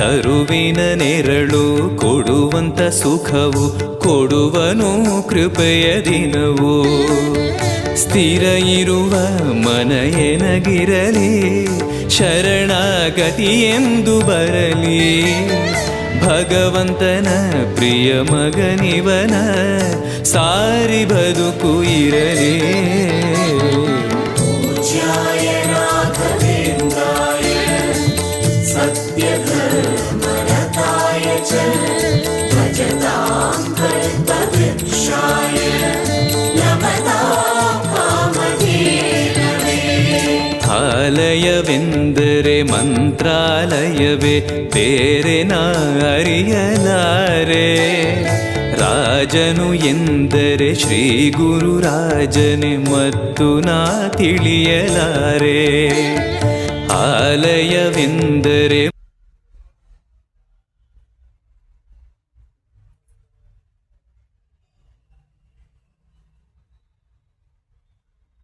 ತರುವಿನ ನೆರಳು ಕೊಡುವಂತ ಸುಖವು ಕೊಡುವನು ಕೃಪೆಯ ದಿನವು. ಸ್ಥಿರ ಇರುವ ಮನ ಎನಗಿರಲಿ ಶರಣಾಗತಿ ಎಂದು ಬರಲಿ. ಭಗವಂತನ ಪ್ರಿಯ ಮಗನಿವನ ಸಾರಿ ಬದುಕು ಇರಲಿ. ಆಲಯವೆಂದರೆ ಮಂತ್ರಾಲಯವೇ ಬೇರೆ ನಾ ಅರಿಯಲಾರೆ. ರಾಜನು ಎಂದರೆ ಶ್ರೀ ಗುರುರಾಜನೇ ಮತ್ತು ನಾ ತಿಳಿಯಲಾರೆ. ಆಲಯವೆಂದರೆ